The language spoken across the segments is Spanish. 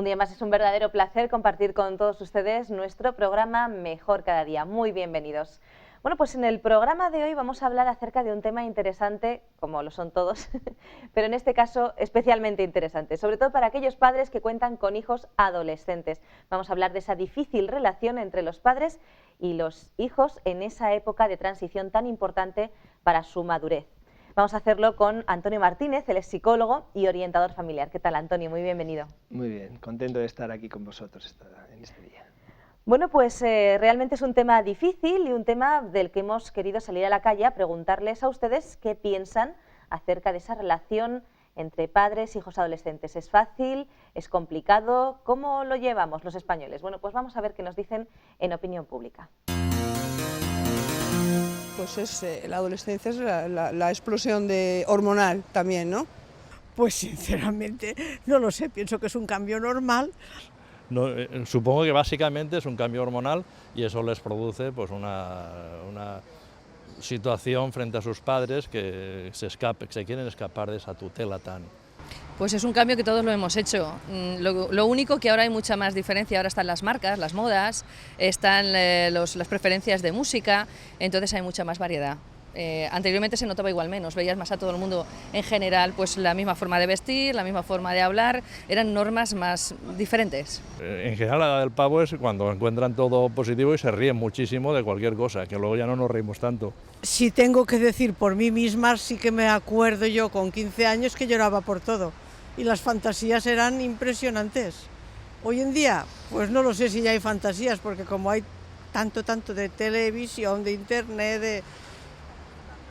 día más es un verdadero placer compartir con todos ustedes nuestro programa Mejor Cada Día. Muy bienvenidos. Bueno, pues en el programa de hoy vamos a hablar acerca de un tema interesante, como lo son todos, pero en este caso especialmente interesante, sobre todo para aquellos padres que cuentan con hijos adolescentes. Vamos a hablar de esa difícil relación entre los padres y los hijos en esa época de transición tan importante para su madurez. Vamos a hacerlo con Antonio Martínez, él es psicólogo y orientador familiar. ¿Qué tal, Antonio? Muy bienvenido. Muy bien, contento de estar aquí con vosotros en este día. Bueno, pues realmente es un tema difícil y un tema del que hemos querido salir a la calle a preguntarles a ustedes qué piensan acerca de esa relación entre padres e hijos adolescentes. ¿Es fácil? ¿Es complicado? ¿Cómo lo llevamos los españoles? Bueno, pues vamos a ver qué nos dicen en opinión pública. Pues la adolescencia es la explosión hormonal también, ¿no? Pues sinceramente no lo sé, pienso que es un cambio normal. No, supongo que básicamente es un cambio hormonal y eso les produce pues una situación frente a sus padres que se quieren escapar de esa tutela tan... Pues es un cambio que todos lo hemos hecho. Lo único que ahora hay mucha más diferencia, ahora están las marcas, las modas, están las preferencias de música, entonces hay mucha más variedad. Anteriormente se notaba igual menos, veías más a todo el mundo en general, pues la misma forma de vestir, la misma forma de hablar, eran normas más diferentes. En general la edad del pavo es cuando encuentran todo positivo y se ríen muchísimo de cualquier cosa, que luego ya no nos reímos tanto. Si tengo que decir por mí misma, sí que me acuerdo yo con 15 años que lloraba por todo y las fantasías eran impresionantes. Hoy en día, pues no lo sé si ya hay fantasías, porque como hay tanto de televisión, de internet,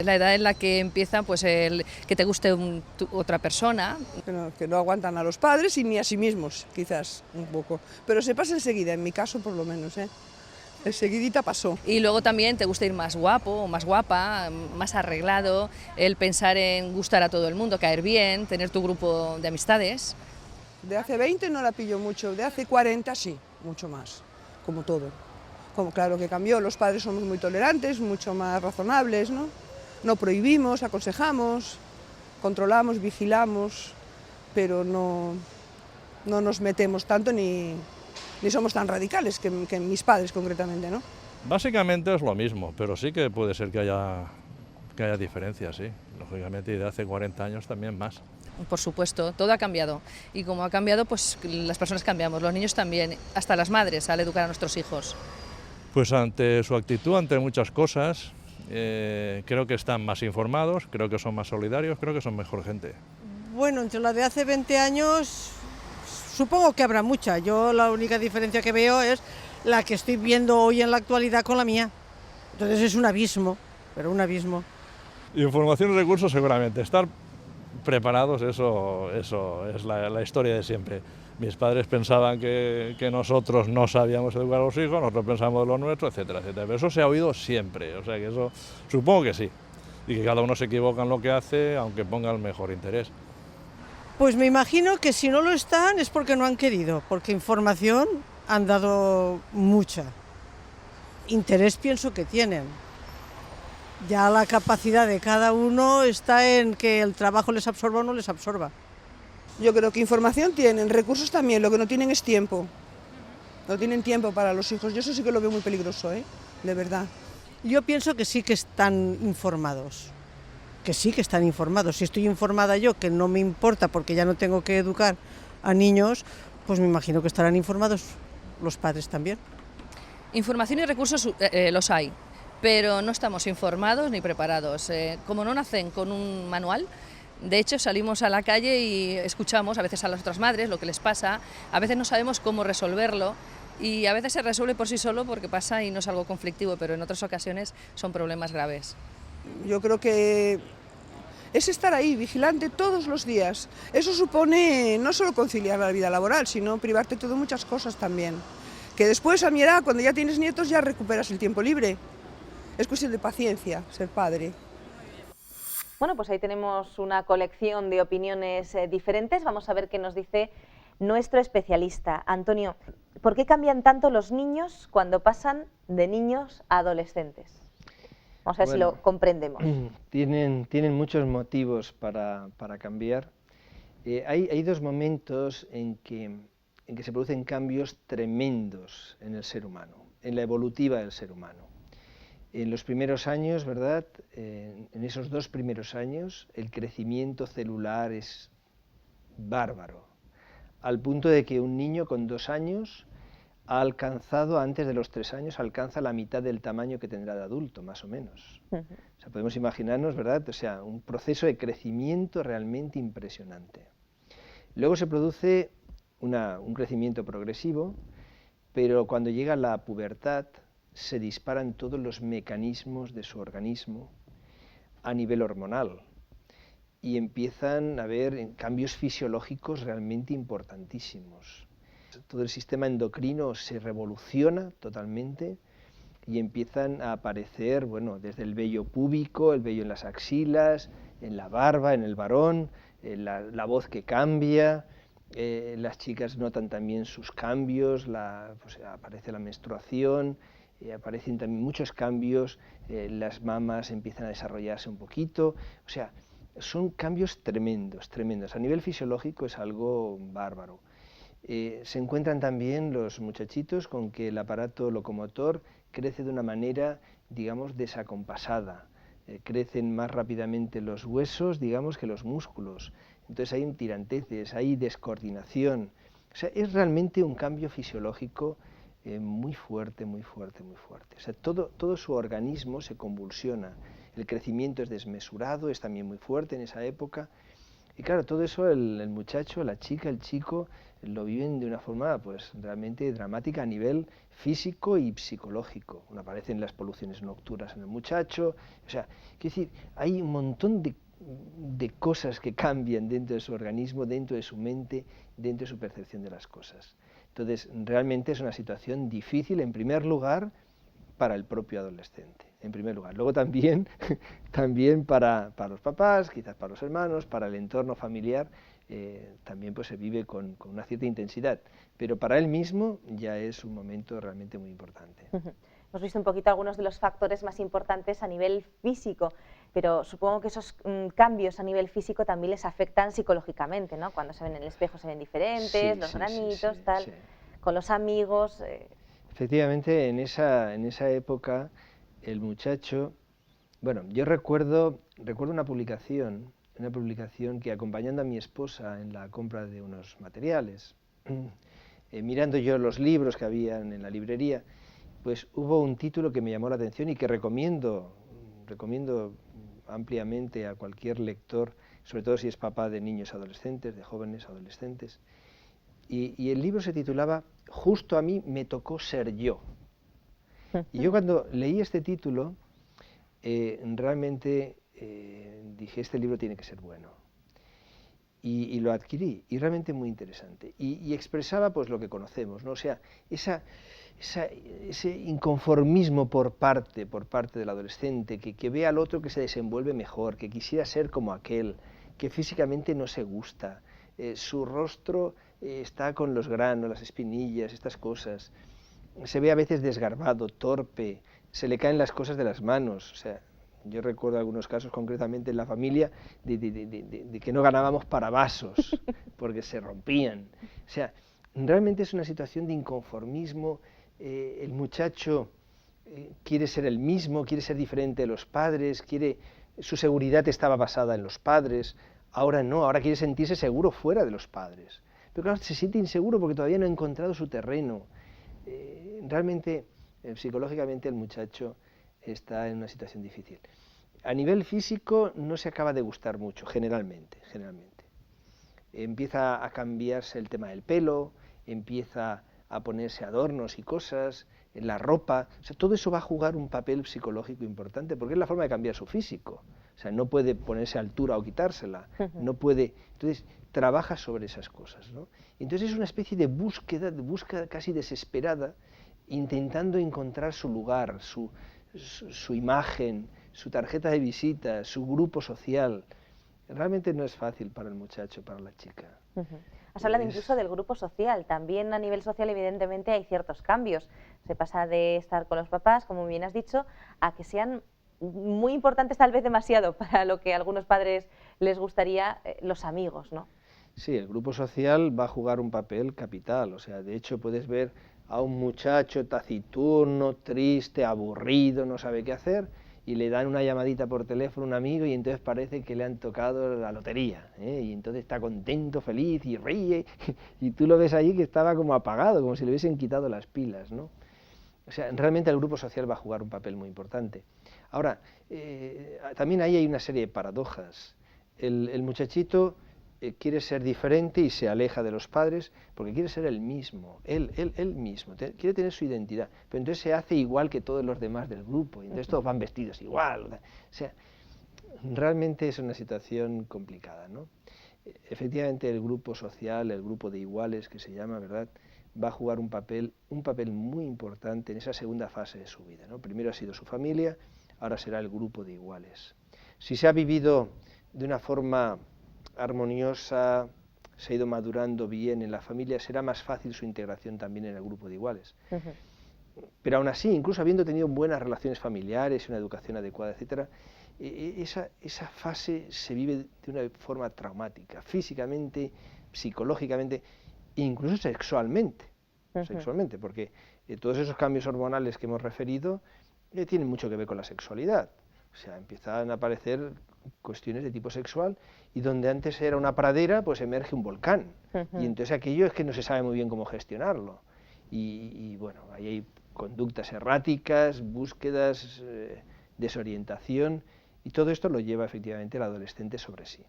La edad en la que empieza pues el que te guste otra persona. Que no aguantan a los padres y ni a sí mismos, quizás, un poco. Pero se pasa enseguida, en mi caso por lo menos, ¿eh? Enseguidita pasó. Y luego también te gusta ir más guapo o más guapa, más arreglado, el pensar en gustar a todo el mundo, caer bien, tener tu grupo de amistades. De hace 20 no la pillo mucho, de hace 40 sí, mucho más, como todo. Como claro que cambió, los padres somos muy tolerantes, mucho más razonables, ¿no? No prohibimos, aconsejamos, controlamos, vigilamos, pero no nos metemos tanto ni somos tan radicales que mis padres concretamente, ¿no? Básicamente es lo mismo, pero sí que puede ser que haya diferencias, sí. Lógicamente, y de hace 40 años también más. Por supuesto, todo ha cambiado. Y como ha cambiado, pues las personas cambiamos, los niños también, hasta las madres al educar a nuestros hijos. Pues ante su actitud, ante muchas cosas, creo que están más informados, creo que son más solidarios, creo que son mejor gente. bueno, entre la de hace 20 años supongo que habrá mucha. Yo la única diferencia que veo es la que estoy viendo hoy en la actualidad con la mía. Entonces es un abismo, pero un abismo. Información y recursos seguramente, estar preparados, eso es la historia de siempre. Mis padres pensaban que nosotros no sabíamos educar a los hijos, nosotros pensamos de lo nuestro, etcétera, etcétera. Pero eso se ha oído siempre, o sea que eso supongo que sí. Y que cada uno se equivoca en lo que hace, aunque ponga el mejor interés. Pues me imagino que si no lo están es porque no han querido, porque información han dado mucha. Interés pienso que tienen. Ya la capacidad de cada uno está en que el trabajo les absorba o no les absorba. Yo creo que información tienen, recursos también, lo que no tienen es tiempo. No tienen tiempo para los hijos, yo eso sí que lo veo muy peligroso, ¿eh? De verdad. Yo pienso que sí que están informados, Si estoy informada yo, que no me importa porque ya no tengo que educar a niños, pues me imagino que estarán informados los padres también. Información y recursos los hay, pero no estamos informados ni preparados. Como no nacen con un manual, de hecho salimos a la calle y escuchamos a veces a las otras madres lo que les pasa, a veces no sabemos cómo resolverlo y a veces se resuelve por sí solo porque pasa y no es algo conflictivo, pero en otras ocasiones son problemas graves. Yo creo que es estar ahí, vigilante todos los días. Eso supone no solo conciliar la vida laboral, sino privarte de muchas cosas también. Que después, a mi edad, cuando ya tienes nietos, ya recuperas el tiempo libre. Es cuestión de paciencia, ser padre. Bueno, pues ahí tenemos una colección de opiniones diferentes. Vamos a ver qué nos dice nuestro especialista. Antonio, ¿por qué cambian tanto los niños cuando pasan de niños a adolescentes? Vamos a ver si lo comprendemos. Tienen muchos motivos para cambiar. Hay dos momentos en que en que se producen cambios tremendos en el ser humano, en la evolutiva del ser humano. En los primeros años, ¿verdad? En esos 2 primeros años, el crecimiento celular es bárbaro, al punto de que un niño con 2 años ha alcanzado, antes de los 3 años, alcanza la mitad del tamaño que tendrá de adulto, más o menos. O sea, podemos imaginarnos, ¿verdad? O sea, un proceso de crecimiento realmente impresionante. Luego se produce un crecimiento progresivo, pero cuando llega la pubertad se disparan todos los mecanismos de su organismo a nivel hormonal y empiezan a haber cambios fisiológicos realmente importantísimos. Todo el sistema endocrino se revoluciona totalmente y empiezan a aparecer, bueno, desde el vello púbico, el vello en las axilas, en la barba, en el varón, la voz que cambia, las chicas notan también sus cambios, pues aparece la menstruación, aparecen también muchos cambios, las mamas empiezan a desarrollarse un poquito, o sea, son cambios tremendos, tremendos. A nivel fisiológico es algo bárbaro. Se encuentran también los muchachitos con que el aparato locomotor crece de una manera, digamos, desacompasada. Crecen más rápidamente los huesos, digamos, que los músculos. Entonces hay tiranteces, hay descoordinación. O sea, es realmente un cambio fisiológico muy fuerte, muy fuerte, muy fuerte. O sea, todo su organismo se convulsiona. El crecimiento es desmesurado, es también muy fuerte en esa época. Y claro, todo eso el muchacho, la chica, el chico, lo viven de una forma pues realmente dramática a nivel físico y psicológico. Aparecen las poluciones nocturnas en el muchacho, o sea, quiero decir, hay un montón de cosas que cambian dentro de su organismo, dentro de su mente, dentro de su percepción de las cosas. Entonces, realmente es una situación difícil, en primer lugar, para el propio adolescente, en primer lugar. Luego también para los papás, quizás para los hermanos, para el entorno familiar, también pues se vive con una cierta intensidad, pero para él mismo ya es un momento realmente muy importante. Hemos visto un poquito algunos de los factores más importantes a nivel físico, pero supongo que esos cambios a nivel físico también les afectan psicológicamente, ¿no? Cuando se ven en el espejo se ven diferentes, Sí, los sí, granitos, sí, tal, sí. con los amigos. Efectivamente, en esa época, el muchacho, bueno, yo recuerdo una publicación que acompañando a mi esposa en la compra de unos materiales, mirando yo los libros que habían en la librería, pues hubo un título que me llamó la atención y que recomiendo ampliamente a cualquier lector, sobre todo si es papá de niños adolescentes, de jóvenes adolescentes. Y el libro se titulaba Justo a mí me tocó ser yo. Y yo cuando leí este título, realmente dije, este libro tiene que ser bueno. Y lo adquirí, y realmente muy interesante. Y expresaba pues lo que conocemos, ¿no? O sea, ese inconformismo por parte del adolescente, que ve al otro que se desenvuelve mejor, que quisiera ser como aquel, que físicamente no se gusta, su rostro está con los granos, las espinillas, estas cosas, se ve a veces desgarbado, torpe, se le caen las cosas de las manos, o sea, yo recuerdo algunos casos concretamente en la familia de que no ganábamos para vasos, porque se rompían. O sea, realmente es una situación de inconformismo, el muchacho quiere ser el mismo, quiere ser diferente de los padres, su seguridad estaba basada en los padres, ahora no, ahora quiere sentirse seguro fuera de los padres. Pero claro, se siente inseguro porque todavía no ha encontrado su terreno. Realmente, psicológicamente, el muchacho está en una situación difícil. A nivel físico no se acaba de gustar mucho, generalmente. Empieza a cambiarse el tema del pelo, empieza a ponerse adornos y cosas, en la ropa, o sea, todo eso va a jugar un papel psicológico importante, porque es la forma de cambiar su físico. O sea, no puede ponerse altura o quitársela, no puede, entonces trabaja sobre esas cosas, ¿no? Entonces es una especie de búsqueda casi desesperada, intentando encontrar su lugar, su imagen, su tarjeta de visita, su grupo social. Realmente no es fácil para el muchacho, para la chica. Has hablado incluso del grupo social. También a nivel social, evidentemente, hay ciertos cambios. Se pasa de estar con los papás, como bien has dicho, a que sean muy importantes, tal vez demasiado, para lo que a algunos padres les gustaría, los amigos, ¿no? Sí, el grupo social va a jugar un papel capital, o sea, de hecho puedes ver a un muchacho taciturno, triste, aburrido, no sabe qué hacer, y le dan una llamadita por teléfono a un amigo y entonces parece que le han tocado la lotería, ¿eh? Y entonces está contento, feliz y ríe, y tú lo ves allí que estaba como apagado, como si le hubiesen quitado las pilas, ¿no? O sea, realmente el grupo social va a jugar un papel muy importante. Ahora, también ahí hay una serie de paradojas. El muchachito quiere ser diferente y se aleja de los padres porque quiere ser él mismo, él mismo, quiere tener su identidad, pero entonces se hace igual que todos los demás del grupo, y entonces todos van vestidos igual. O sea, realmente es una situación complicada, ¿no? Efectivamente el grupo social, el grupo de iguales que se llama, ¿verdad?, va a jugar un papel muy importante en esa segunda fase de su vida, ¿no? Primero ha sido su familia, ahora será el grupo de iguales. Si se ha vivido de una forma armoniosa, se ha ido madurando bien en la familia, será más fácil su integración también en el grupo de iguales. Pero aún así, incluso habiendo tenido buenas relaciones familiares, una educación adecuada, etcétera, esa fase se vive de una forma traumática, físicamente, psicológicamente, incluso sexualmente, porque todos esos cambios hormonales que hemos referido tienen mucho que ver con la sexualidad. O sea, empiezan a aparecer cuestiones de tipo sexual y donde antes era una pradera, pues emerge un volcán. Y entonces aquello es que no se sabe muy bien cómo gestionarlo. Y bueno, ahí hay conductas erráticas, búsquedas, desorientación, y todo esto lo lleva efectivamente el adolescente sobre sí.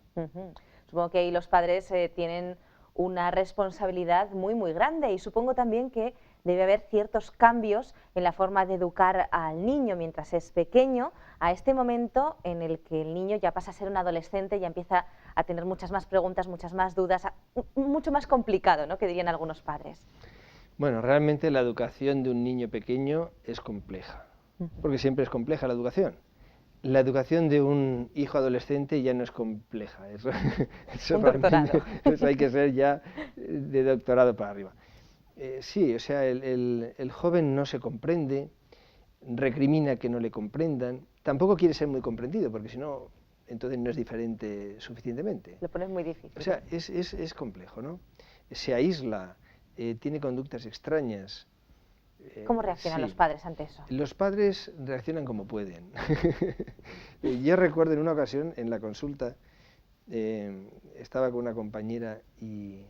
Supongo que ahí los padres tienen una responsabilidad muy grande, y supongo también que debe haber ciertos cambios en la forma de educar al niño mientras es pequeño, a este momento en el que el niño ya pasa a ser un adolescente, ya empieza a tener muchas más preguntas, muchas más dudas, mucho más complicado, ¿no?, que dirían algunos padres. Bueno, realmente la educación de un niño pequeño es compleja, porque siempre es compleja la educación. La educación de un hijo adolescente ya no es compleja, eso Un doctorado. Eso hay que ser ya de doctorado para arriba. Sí, o sea, el joven no se comprende, recrimina que no le comprendan, tampoco quiere ser muy comprendido, porque si no, entonces no es diferente suficientemente. Lo pones muy difícil. O sea, es complejo, ¿no? Se aísla, tiene conductas extrañas. ¿Cómo reaccionan los padres ante eso? Los padres reaccionan como pueden. Yo recuerdo en una ocasión, en la consulta, estaba con una compañera y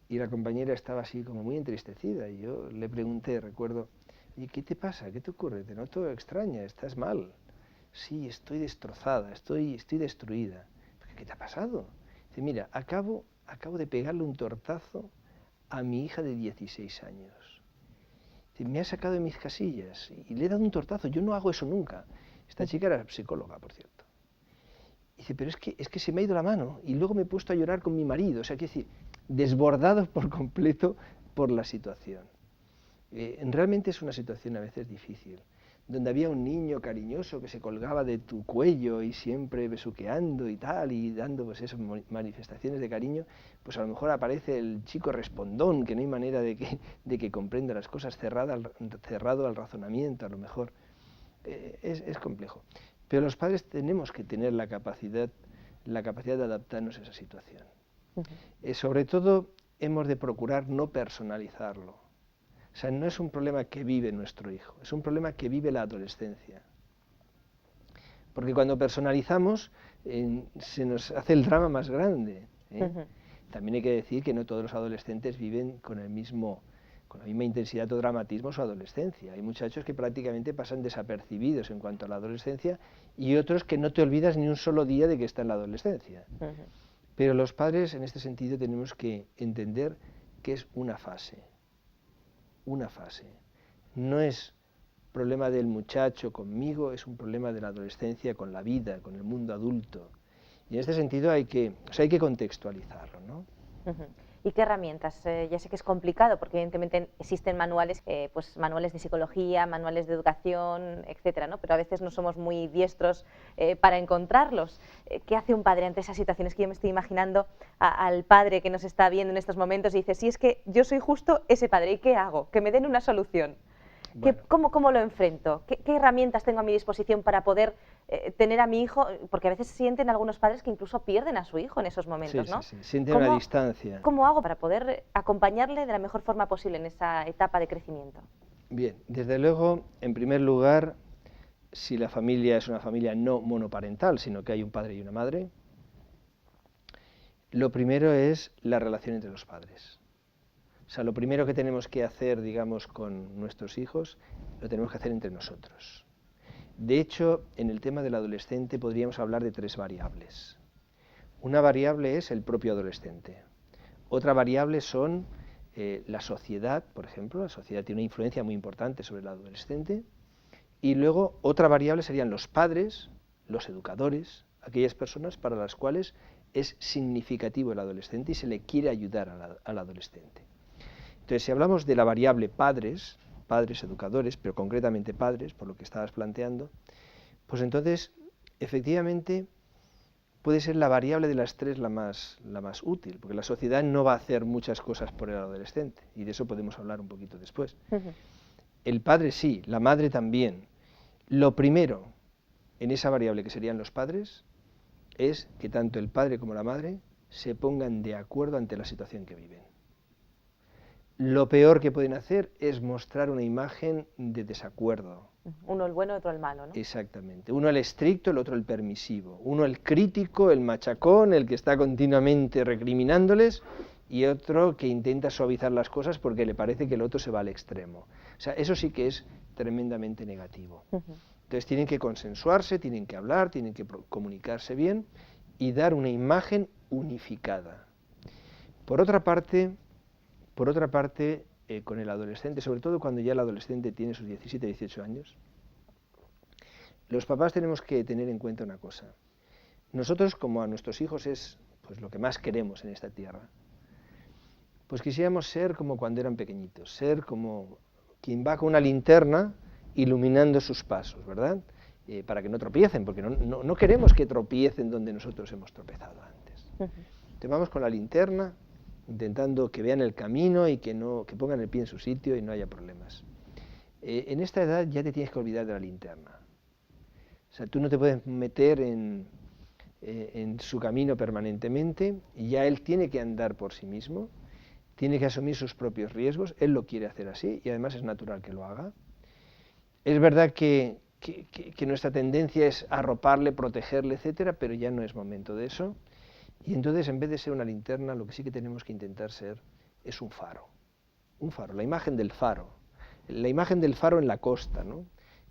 la compañera estaba así como muy entristecida, y yo le pregunté, recuerdo, ¿y qué te pasa? ¿Qué te ocurre? Te noto extraña, estás mal. Sí, estoy destrozada, estoy destruida. ¿Qué te ha pasado? Dice, mira, acabo de pegarle un tortazo a mi hija de 16 años. Me ha sacado de mis casillas y le he dado un tortazo. Yo no hago eso nunca. Esta chica era psicóloga, por cierto. Dice, pero es que se me ha ido la mano y luego me he puesto a llorar con mi marido. O sea, quiero decir, desbordados por completo por la situación. Realmente es una situación a veces difícil, donde había un niño cariñoso que se colgaba de tu cuello y siempre besuqueando y tal, y dando pues esas manifestaciones de cariño, pues a lo mejor aparece el chico respondón, que no hay manera de que comprenda las cosas, cerrado al razonamiento, a lo mejor. Es complejo. Pero los padres tenemos que tener la capacidad de adaptarnos a esa situación. Sobre todo, hemos de procurar no personalizarlo. O sea, no es un problema que vive nuestro hijo, es un problema que vive la adolescencia. Porque cuando personalizamos, se nos hace el drama más grande. También hay que decir que no todos los adolescentes viven con la misma intensidad o dramatismo su adolescencia. Hay muchachos que prácticamente pasan desapercibidos en cuanto a la adolescencia, y otros que no te olvidas ni un solo día de que está en la adolescencia. Pero los padres, en este sentido, tenemos que entender que es una fase. Una fase. No es problema del muchacho conmigo, es un problema de la adolescencia con la vida, con el mundo adulto. Y en este sentido hay que contextualizarlo, ¿no? ¿Y qué herramientas? Ya sé que es complicado porque evidentemente existen manuales, pues manuales de psicología, manuales de educación, etcétera, ¿no? Pero a veces no somos muy diestros para encontrarlos. ¿Qué hace un padre ante esas situaciones? Que yo me estoy imaginando al padre que nos está viendo en estos momentos y dice, si es que yo soy justo ese padre, ¿y qué hago? Que me den una solución. Bueno. ¿Cómo lo enfrento? ¿Qué herramientas tengo a mi disposición para poder tener a mi hijo? Porque a veces sienten algunos padres que incluso pierden a su hijo en esos momentos, Sí, ¿no? sí, sí, sienten una distancia. ¿Cómo hago para poder acompañarle de la mejor forma posible en esa etapa de crecimiento? Bien, desde luego, en primer lugar, si la familia es una familia no monoparental, sino que hay un padre y una madre, lo primero es la relación entre los padres. O sea, lo primero que tenemos que hacer, digamos, con nuestros hijos, lo tenemos que hacer entre nosotros. De hecho, en el tema del adolescente podríamos hablar de 3 variables. Una variable es el propio adolescente. Otra variable son la sociedad, por ejemplo. La sociedad tiene una influencia muy importante sobre el adolescente. Y luego otra variable serían los padres, los educadores, aquellas personas para las cuales es significativo el adolescente y se le quiere ayudar al adolescente. Entonces, si hablamos de la variable padres, educadores, pero concretamente padres, por lo que estabas planteando, pues entonces, efectivamente, puede ser la variable de las 3 la más útil, porque la sociedad no va a hacer muchas cosas por el adolescente, y de eso podemos hablar un poquito después. El padre sí, la madre también. Lo primero en esa variable que serían los padres es que tanto el padre como la madre se pongan de acuerdo ante la situación que viven. Lo peor que pueden hacer es mostrar una imagen de desacuerdo. Uno el bueno, otro el malo, ¿no? Exactamente. Uno el estricto, el otro el permisivo. Uno el crítico, el machacón, el que está continuamente recriminándoles, y otro que intenta suavizar las cosas porque le parece que el otro se va al extremo. O sea, eso sí que es tremendamente negativo. Entonces tienen que consensuarse, tienen que hablar, tienen que comunicarse bien y dar una imagen unificada. Por otra parte, con el adolescente, sobre todo cuando ya el adolescente tiene sus 17, 18 años, los papás tenemos que tener en cuenta una cosa. Nosotros, como a nuestros hijos es pues lo que más queremos en esta tierra, pues quisiéramos ser como cuando eran pequeñitos, ser como quien va con una linterna iluminando sus pasos, ¿verdad? Para que no tropiecen, porque no queremos que tropiecen donde nosotros hemos tropezado antes. Entonces vamos con la linterna, intentando que vean el camino y que pongan el pie en su sitio y no haya problemas. En esta edad ya te tienes que olvidar de la linterna. O sea, tú no te puedes meter en su camino permanentemente, y ya él tiene que andar por sí mismo, tiene que asumir sus propios riesgos, él lo quiere hacer así y además es natural que lo haga. Es verdad que nuestra tendencia es arroparle, protegerle, etcétera, pero ya no es momento de eso. Y entonces, en vez de ser una linterna, lo que sí que tenemos que intentar ser es un faro, la imagen del faro en la costa, ¿no?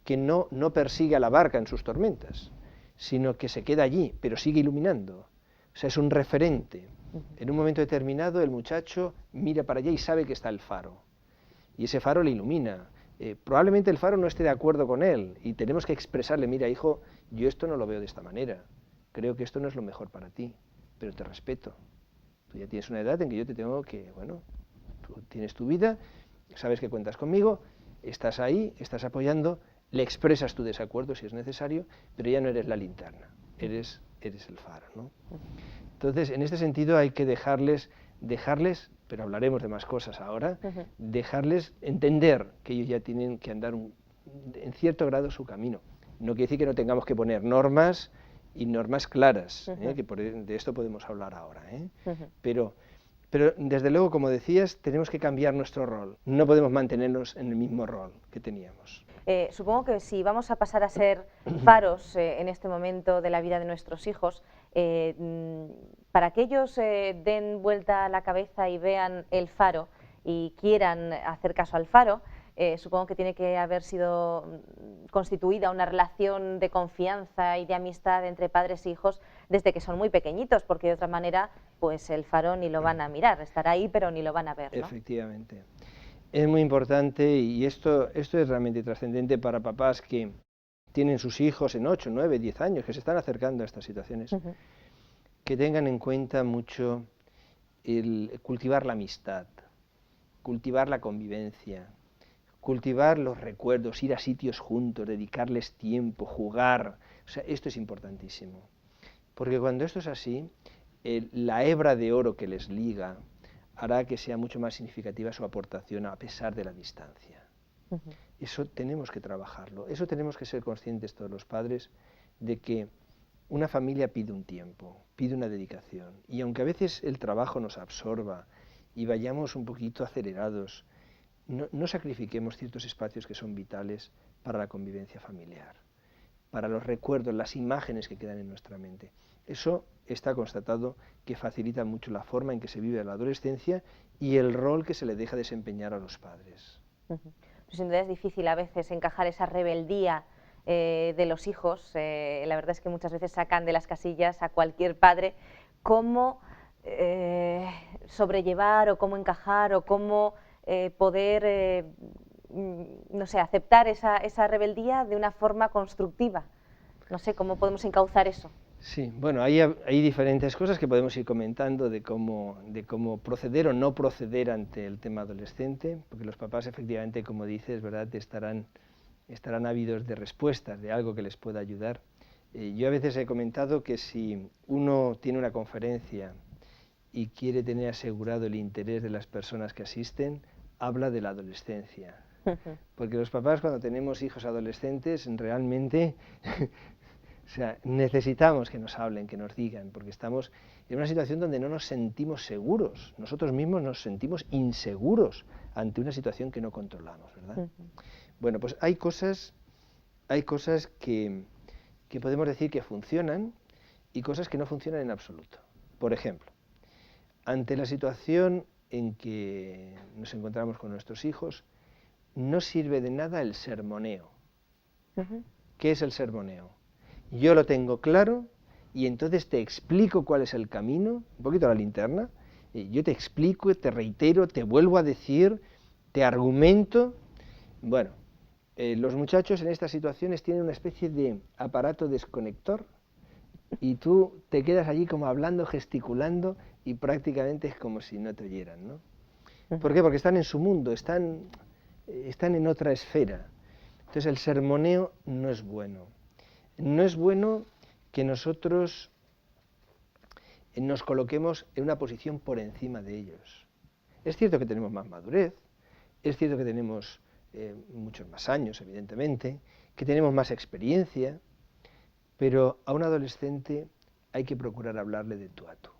Que no persigue a la barca en sus tormentas, sino que se queda allí, pero sigue iluminando. O sea, es un referente. En un momento determinado el muchacho mira para allá y sabe que está el faro, y ese faro le ilumina. Probablemente el faro no esté de acuerdo con él, y tenemos que expresarle: mira, hijo, yo esto no lo veo de esta manera, creo que esto no es lo mejor para ti, pero te respeto. Tú ya tienes una edad en que yo te tengo que, bueno, tú tienes tu vida, sabes que cuentas conmigo, estás ahí, estás apoyando, le expresas tu desacuerdo si es necesario, pero ya no eres la linterna, eres el faro, ¿no? Entonces, en este sentido hay que dejarles, pero hablaremos de más cosas ahora, dejarles entender que ellos ya tienen que andar en cierto grado su camino. No quiere decir que no tengamos que poner normas y normas claras, que de esto podemos hablar ahora, pero desde luego, como decías, tenemos que cambiar nuestro rol, no podemos mantenernos en el mismo rol que teníamos. Supongo que si vamos a pasar a ser faros en este momento de la vida de nuestros hijos, para que ellos den vuelta a la cabeza y vean el faro y quieran hacer caso al faro, supongo que tiene que haber sido constituida una relación de confianza y de amistad entre padres e hijos desde que son muy pequeñitos, porque de otra manera pues el faro ni lo van a mirar, estará ahí pero ni lo van a ver, ¿no? Efectivamente. Es muy importante, y esto es realmente trascendente para papás que tienen sus hijos en 8, 9, 10 años, que se están acercando a estas situaciones, que tengan en cuenta mucho el cultivar la amistad, cultivar la convivencia, cultivar los recuerdos, ir a sitios juntos, dedicarles tiempo, jugar. O sea, esto es importantísimo. Porque cuando esto es así, la hebra de oro que les liga hará que sea mucho más significativa su aportación a pesar de la distancia. Eso tenemos que trabajarlo, eso tenemos que ser conscientes todos los padres de que una familia pide un tiempo, pide una dedicación, y aunque a veces el trabajo nos absorba y vayamos un poquito acelerados, no sacrifiquemos ciertos espacios que son vitales para la convivencia familiar, para los recuerdos, las imágenes que quedan en nuestra mente. Eso está constatado que facilita mucho la forma en que se vive la adolescencia y el rol que se le deja desempeñar a los padres. Sin duda es difícil a veces encajar esa rebeldía de los hijos. La verdad es que muchas veces sacan de las casillas a cualquier padre. ¿Cómo sobrellevar o cómo encajar o cómo poder, no sé, aceptar esa rebeldía de una forma constructiva? No sé, ¿cómo podemos encauzar eso? Sí, bueno, hay diferentes cosas que podemos ir comentando de cómo proceder o no proceder ante el tema adolescente, porque los papás efectivamente, como dices, ¿verdad?, estarán ávidos de respuestas, de algo que les pueda ayudar. Yo a veces he comentado que si uno tiene una conferencia y quiere tener asegurado el interés de las personas que asisten, habla de la adolescencia. Porque los papás, cuando tenemos hijos adolescentes, realmente o sea, necesitamos que nos hablen, que nos digan, porque estamos en una situación donde no nos sentimos seguros. Nosotros mismos nos sentimos inseguros ante una situación que no controlamos, ¿verdad? Bueno, pues hay cosas que podemos decir que funcionan y cosas que no funcionan en absoluto. Por ejemplo, ante la situación en que nos encontramos con nuestros hijos, no sirve de nada el sermoneo. ¿Qué es el sermoneo? Yo lo tengo claro y entonces te explico cuál es el camino, un poquito a la linterna, yo te explico, te reitero, te vuelvo a decir, te argumento. Bueno, los muchachos en estas situaciones tienen una especie de aparato desconector y tú te quedas allí como hablando, gesticulando y prácticamente es como si no te oyeran, ¿no? ¿Por qué? Porque están en su mundo, están en otra esfera. Entonces el sermoneo no es bueno. No es bueno que nosotros nos coloquemos en una posición por encima de ellos. Es cierto que tenemos más madurez, es cierto que tenemos muchos más años, evidentemente, que tenemos más experiencia, pero a un adolescente hay que procurar hablarle de tú a tú.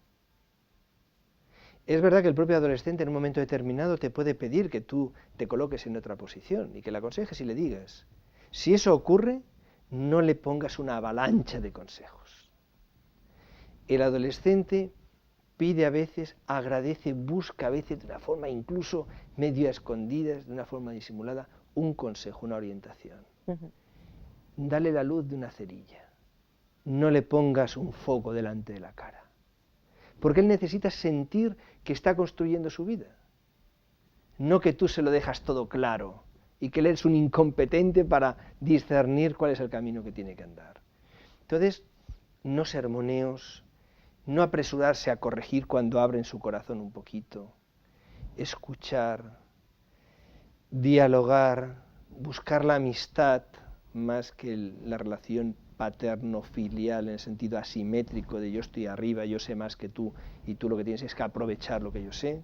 Es verdad que el propio adolescente en un momento determinado te puede pedir que tú te coloques en otra posición y que le aconsejes y le digas. Si eso ocurre, no le pongas una avalancha de consejos. El adolescente pide a veces, agradece, busca a veces de una forma incluso medio a escondidas, de una forma disimulada, un consejo, una orientación. Dale la luz de una cerilla. No le pongas un foco delante de la cara. Porque él necesita sentir que está construyendo su vida. No que tú se lo dejas todo claro y que él es un incompetente para discernir cuál es el camino que tiene que andar. Entonces, no sermoneos, no apresurarse a corregir cuando abren su corazón un poquito, escuchar, dialogar, buscar la amistad más que la relación paterno-filial en el sentido asimétrico de yo estoy arriba, yo sé más que tú y tú lo que tienes es que aprovechar lo que yo sé.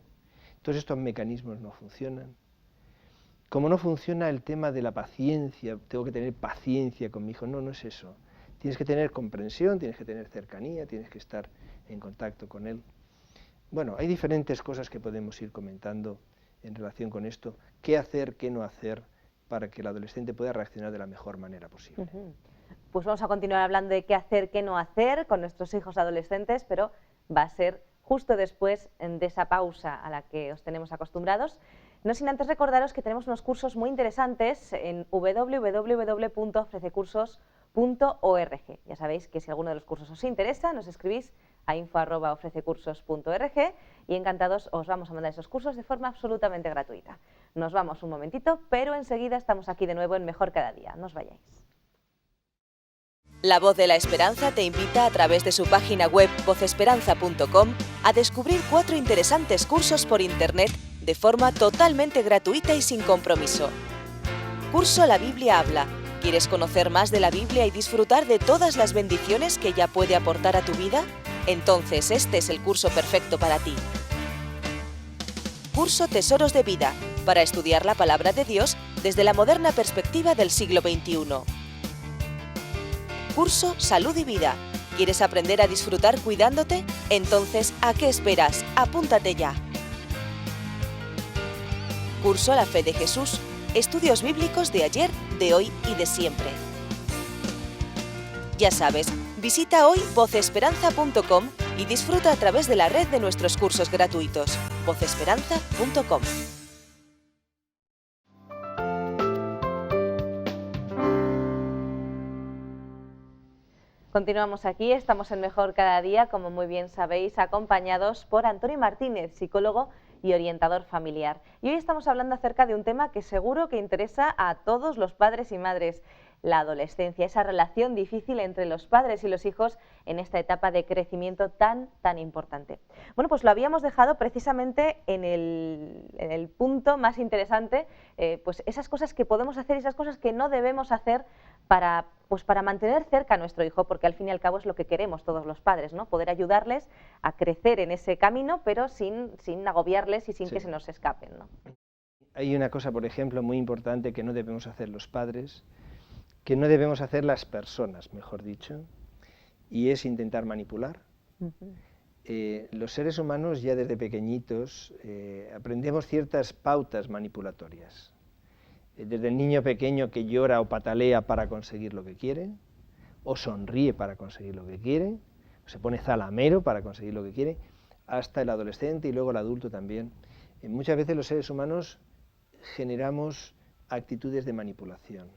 Todos estos mecanismos no funcionan. Como no funciona el tema de la paciencia, tengo que tener paciencia con mi hijo, no es eso. Tienes que tener comprensión, tienes que tener cercanía, tienes que estar en contacto con él. Bueno, hay diferentes cosas que podemos ir comentando en relación con esto. ¿Qué hacer, qué no hacer para que el adolescente pueda reaccionar de la mejor manera posible? Pues vamos a continuar hablando de qué hacer, qué no hacer con nuestros hijos adolescentes, pero va a ser justo después de esa pausa a la que os tenemos acostumbrados. No sin antes recordaros que tenemos unos cursos muy interesantes en www.ofrececursos.org. Ya sabéis que si alguno de los cursos os interesa, nos escribís a info@ofrececursos.org y encantados os vamos a mandar esos cursos de forma absolutamente gratuita. Nos vamos un momentito, pero enseguida estamos aquí de nuevo en Mejor Cada Día. No os vayáis. La Voz de la Esperanza te invita a través de su página web vozesperanza.com a descubrir 4 interesantes cursos por internet de forma totalmente gratuita y sin compromiso. Curso La Biblia Habla. ¿Quieres conocer más de la Biblia y disfrutar de todas las bendiciones que ella puede aportar a tu vida? Entonces este es el curso perfecto para ti. Curso Tesoros de Vida, para estudiar la Palabra de Dios desde la moderna perspectiva del siglo XXI. Curso Salud y Vida. ¿Quieres aprender a disfrutar cuidándote? Entonces, ¿a qué esperas? Apúntate ya. Curso La Fe de Jesús. Estudios bíblicos de ayer, de hoy y de siempre. Ya sabes, visita hoy vocesperanza.com y disfruta a través de la red de nuestros cursos gratuitos. vocesperanza.com. Continuamos aquí, estamos en Mejor Cada Día, como muy bien sabéis, acompañados por Antonio Martínez, psicólogo y orientador familiar. Y hoy estamos hablando acerca de un tema que seguro que interesa a todos los padres y madres: la adolescencia, esa relación difícil entre los padres y los hijos en esta etapa de crecimiento tan importante. Bueno, pues lo habíamos dejado precisamente en el punto más interesante, pues esas cosas que podemos hacer y esas cosas que no debemos hacer para mantener cerca a nuestro hijo, porque al fin y al cabo es lo que queremos todos los padres, ¿no? Poder ayudarles a crecer en ese camino, pero sin agobiarles y sin que se nos escapen, ¿no? Hay una cosa, por ejemplo, muy importante que no debemos hacer los padres, que no debemos hacer las personas, mejor dicho, y es intentar manipular. Los seres humanos ya desde pequeñitos aprendemos ciertas pautas manipulatorias. Desde el niño pequeño que llora o patalea para conseguir lo que quiere, o sonríe para conseguir lo que quiere, o se pone zalamero para conseguir lo que quiere, hasta el adolescente y luego el adulto también. Muchas veces los seres humanos generamos actitudes de manipulación.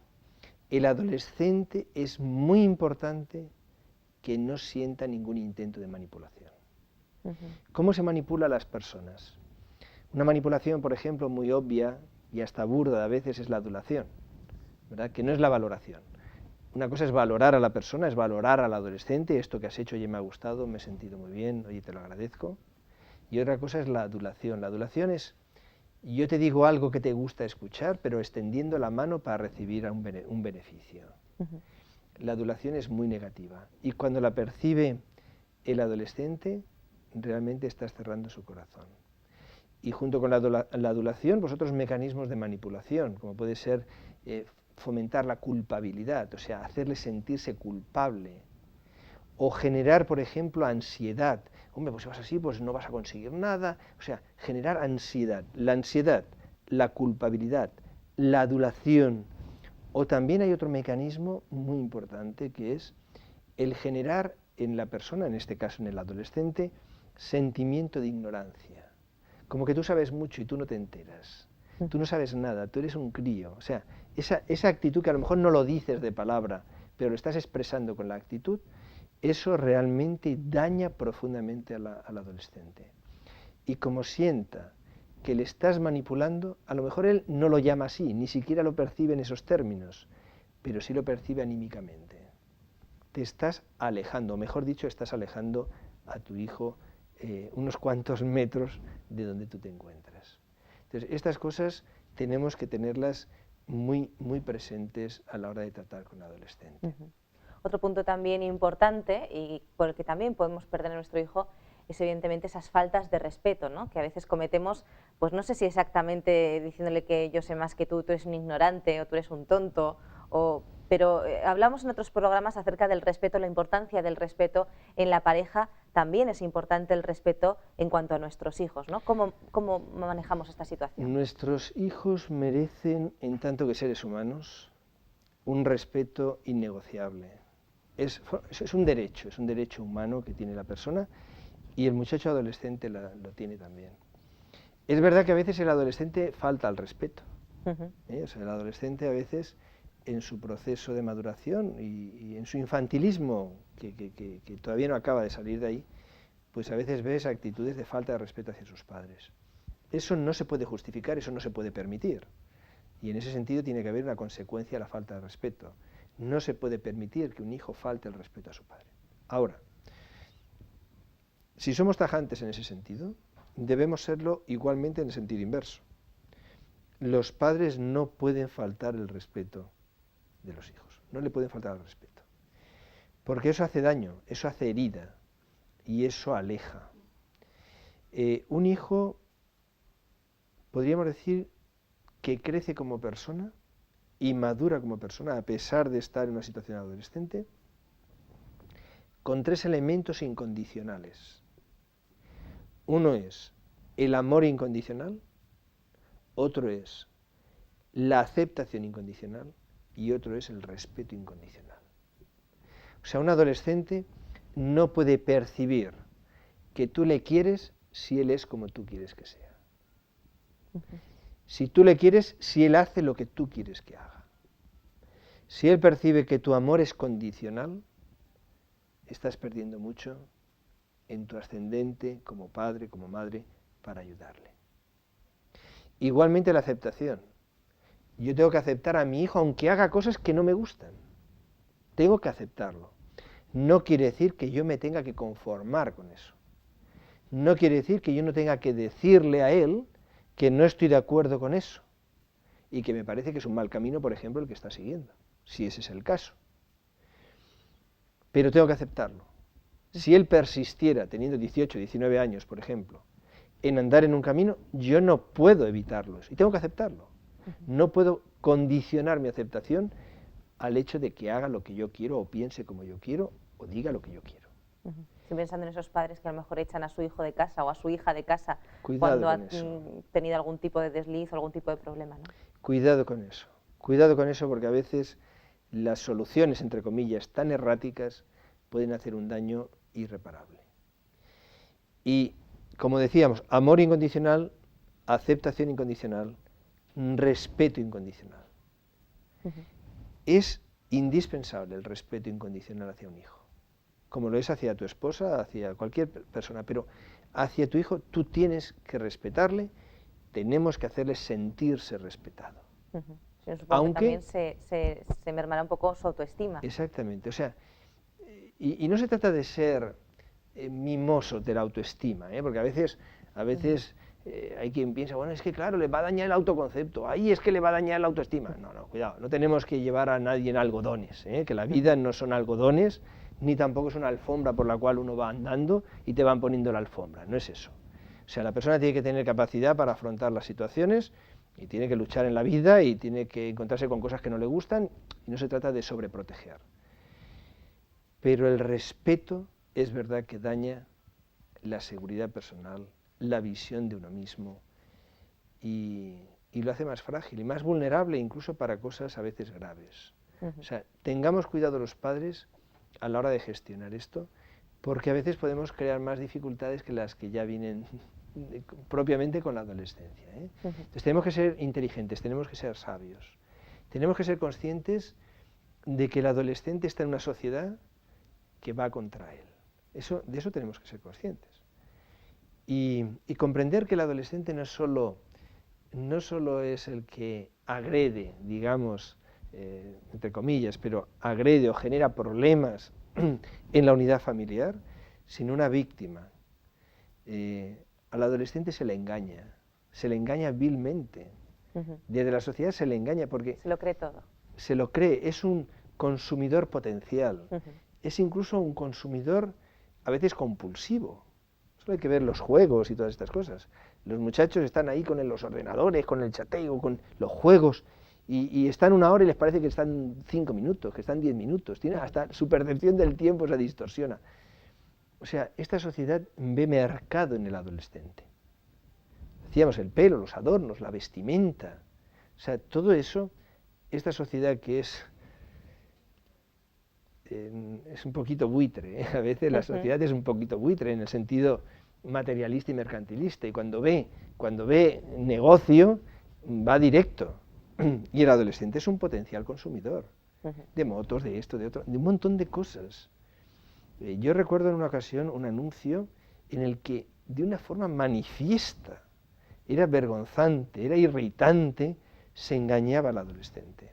El adolescente es muy importante que no sienta ningún intento de manipulación. ¿Cómo se manipula a las personas? Una manipulación, por ejemplo, muy obvia y hasta burda a veces es la adulación, ¿verdad? Que no es la valoración. Una cosa es valorar a la persona, es valorar al adolescente: esto que has hecho oye me ha gustado, me he sentido muy bien, oye te lo agradezco. Y otra cosa es la adulación. La adulación es: yo te digo algo que te gusta escuchar, pero extendiendo la mano para recibir un beneficio. La adulación es muy negativa, y cuando la percibe el adolescente, realmente estás cerrando su corazón. Y junto con la adulación, pues otros mecanismos de manipulación, como puede ser fomentar la culpabilidad, o sea, hacerle sentirse culpable, o generar, por ejemplo, ansiedad. Hombre, pues si vas así, pues no vas a conseguir nada. O sea, generar ansiedad. La ansiedad, la culpabilidad, la adulación. O también hay otro mecanismo muy importante, que es el generar en la persona, en este caso en el adolescente, sentimiento de ignorancia. Como que tú sabes mucho y tú no te enteras. Tú no sabes nada, tú eres un crío. O sea, esa actitud que a lo mejor no lo dices de palabra, pero lo estás expresando con la actitud, eso realmente daña profundamente al adolescente. Y como sienta que le estás manipulando, a lo mejor él no lo llama así, ni siquiera lo percibe en esos términos, pero sí lo percibe anímicamente. Te estás alejando, o mejor dicho, estás alejando a tu hijo unos cuantos metros de donde tú te encuentras. Entonces, estas cosas tenemos que tenerlas muy presentes a la hora de tratar con el adolescente. Otro punto también importante, y por el que también podemos perder a nuestro hijo, es evidentemente esas faltas de respeto, ¿no? Que a veces cometemos, pues no sé si exactamente diciéndole que yo sé más que tú eres un ignorante o tú eres un tonto, pero hablamos en otros programas acerca del respeto, la importancia del respeto en la pareja. También es importante el respeto en cuanto a nuestros hijos, ¿no? ¿Cómo manejamos esta situación? Nuestros hijos merecen, en tanto que seres humanos, un respeto innegociable. Es un derecho humano que tiene la persona, y el muchacho adolescente lo tiene también. Es verdad que a veces el adolescente falta al respeto. O sea, el adolescente a veces, en su proceso de maduración y en su infantilismo, que todavía no acaba de salir de ahí, pues a veces ves actitudes de falta de respeto hacia sus padres. Eso no se puede justificar, eso no se puede permitir. Y en ese sentido tiene que haber una consecuencia a la falta de respeto. No se puede permitir que un hijo falte el respeto a su padre. Ahora, si somos tajantes en ese sentido, debemos serlo igualmente en el sentido inverso. Los padres no pueden faltar el respeto de los hijos, no le pueden faltar el respeto, porque eso hace daño, eso hace herida y eso aleja. Un hijo, podríamos decir, que crece como persona y madura como persona, a pesar de estar en una situación adolescente, con 3 elementos incondicionales. Uno es el amor incondicional, otro es la aceptación incondicional y otro es el respeto incondicional. O sea, un adolescente no puede percibir que tú le quieres si él es como tú quieres que sea. Si tú le quieres, si él hace lo que tú quieres que haga. Si él percibe que tu amor es condicional, estás perdiendo mucho en tu ascendente como padre, como madre, para ayudarle. Igualmente la aceptación. Yo tengo que aceptar a mi hijo aunque haga cosas que no me gustan. Tengo que aceptarlo. No quiere decir que yo me tenga que conformar con eso. No quiere decir que yo no tenga que decirle a él que no estoy de acuerdo con eso y que me parece que es un mal camino, por ejemplo, el que está siguiendo, si ese es el caso. Pero tengo que aceptarlo. Si él persistiera, teniendo 18, 19 años, por ejemplo, en andar en un camino, yo no puedo evitarlo y tengo que aceptarlo. No puedo condicionar mi aceptación al hecho de que haga lo que yo quiero o piense como yo quiero o diga lo que yo quiero. Estoy pensando en esos padres que a lo mejor echan a su hijo de casa o a su hija de casa Cuidado cuando ha con eso. tenido algún tipo de desliz o algún tipo de problema, ¿no? Cuidado con eso. Cuidado con eso porque a veces las soluciones, entre comillas, tan erráticas pueden hacer un daño irreparable. Y, como decíamos, amor incondicional, aceptación incondicional, respeto incondicional. Es indispensable el respeto incondicional hacia un hijo, como lo es hacia tu esposa, hacia cualquier persona, pero hacia tu hijo tú tienes que respetarle, tenemos que hacerle sentirse respetado. Sí, supongo que también se mermará un poco su autoestima. Exactamente, o sea, y no se trata de ser mimoso de la autoestima, porque a veces hay quien piensa, bueno, es que claro, le va a dañar el autoconcepto, ahí es que le va a dañar la autoestima. No, cuidado, no tenemos que llevar a nadie en algodones, que la vida no son algodones, ni tampoco es una alfombra por la cual uno va andando y te van poniendo la alfombra, no es eso. O sea, la persona tiene que tener capacidad para afrontar las situaciones y tiene que luchar en la vida y tiene que encontrarse con cosas que no le gustan y no se trata de sobreproteger. Pero el respeto es verdad que daña la seguridad personal, la visión de uno mismo y lo hace más frágil y más vulnerable incluso para cosas a veces graves. O sea, tengamos cuidado los padres a la hora de gestionar esto, porque a veces podemos crear más dificultades que las que ya vienen propiamente con la adolescencia. Entonces tenemos que ser inteligentes, tenemos que ser sabios, tenemos que ser conscientes de que el adolescente está en una sociedad que va contra él. De eso tenemos que ser conscientes. Y comprender que el adolescente no solo es el que agrede, digamos, entre comillas, pero agrede o genera problemas en la unidad familiar, sino una víctima. Al adolescente se le engaña vilmente. Desde la sociedad se le engaña porque... Se lo cree todo. Se lo cree, es un consumidor potencial, es incluso un consumidor a veces compulsivo. Solo hay que ver los juegos y todas estas cosas. Los muchachos están ahí con los ordenadores, con el chateo, con los juegos, y están 1 hora y les parece que están 5 minutos, que están 10 minutos. Hasta su percepción del tiempo se distorsiona. O sea, esta sociedad ve mercado en el adolescente. Decíamos el pelo, los adornos, la vestimenta. O sea, todo eso, esta sociedad que es un poquito buitre, a veces la sociedad es un poquito buitre en el sentido materialista y mercantilista, y cuando ve negocio va directo, y el adolescente es un potencial consumidor de motos, de esto, de otro, de un montón de cosas. Yo recuerdo en una ocasión un anuncio en el que de una forma manifiesta, era vergonzante, era irritante, se engañaba al adolescente.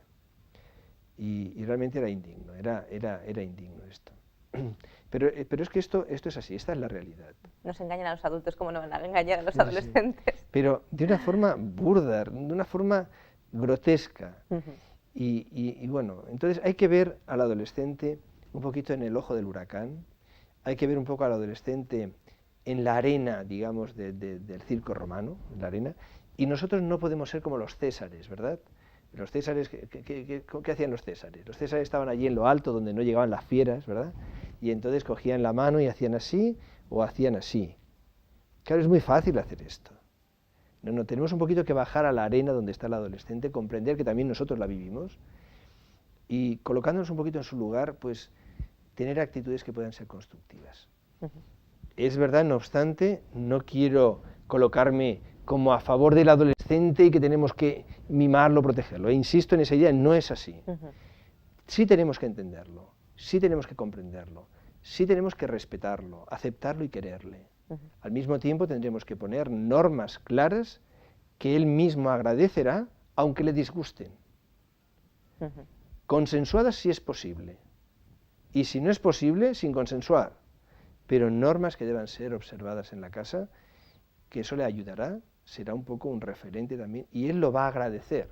Y realmente era indigno, era indigno esto. Pero es que esto es así, esta es la realidad. Nos engañan a los adultos como no van a engañar a los adolescentes. Sí. Pero de una forma burda, de una forma grotesca. Y bueno, entonces hay que ver al adolescente un poquito en el ojo del huracán, hay que ver un poco al adolescente en la arena, digamos, del circo romano, en la arena, y nosotros no podemos ser como los césares, ¿verdad? Los césares, ¿qué hacían los césares? Los césares estaban allí en lo alto, donde no llegaban las fieras, ¿verdad? Y entonces cogían la mano y hacían así o hacían así. Claro, es muy fácil hacer esto. No, tenemos un poquito que bajar a la arena donde está el adolescente, comprender que también nosotros la vivimos y colocándonos un poquito en su lugar, pues tener actitudes que puedan ser constructivas. Es verdad, no obstante, no quiero colocarme como a favor del adolescente y que tenemos que mimarlo, protegerlo. Insisto en esa idea, no es así. Sí tenemos que entenderlo, sí tenemos que comprenderlo, sí tenemos que respetarlo, aceptarlo y quererle. Al mismo tiempo tendremos que poner normas claras que él mismo agradecerá, aunque le disgusten. Consensuadas si es posible, y si no es posible, sin consensuar, pero normas que deban ser observadas en la casa, que eso le ayudará, será un poco un referente también, y él lo va a agradecer.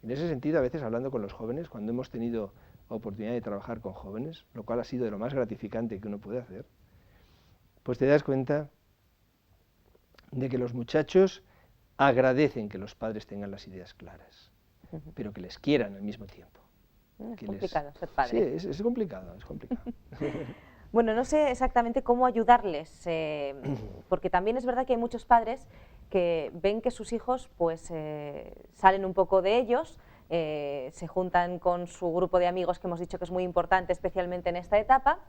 En ese sentido, a veces hablando con los jóvenes, cuando hemos tenido oportunidad de trabajar con jóvenes, lo cual ha sido de lo más gratificante que uno puede hacer, pues te das cuenta de que los muchachos agradecen que los padres tengan las ideas claras, pero que les quieran al mismo tiempo. Es complicado ser padre. Sí, es complicado, es complicado. Bueno, no sé exactamente cómo ayudarles, porque también es verdad que hay muchos padres que ven que sus hijos pues salen un poco de ellos, se juntan con su grupo de amigos, que hemos dicho que es muy importante, especialmente en esta etapa,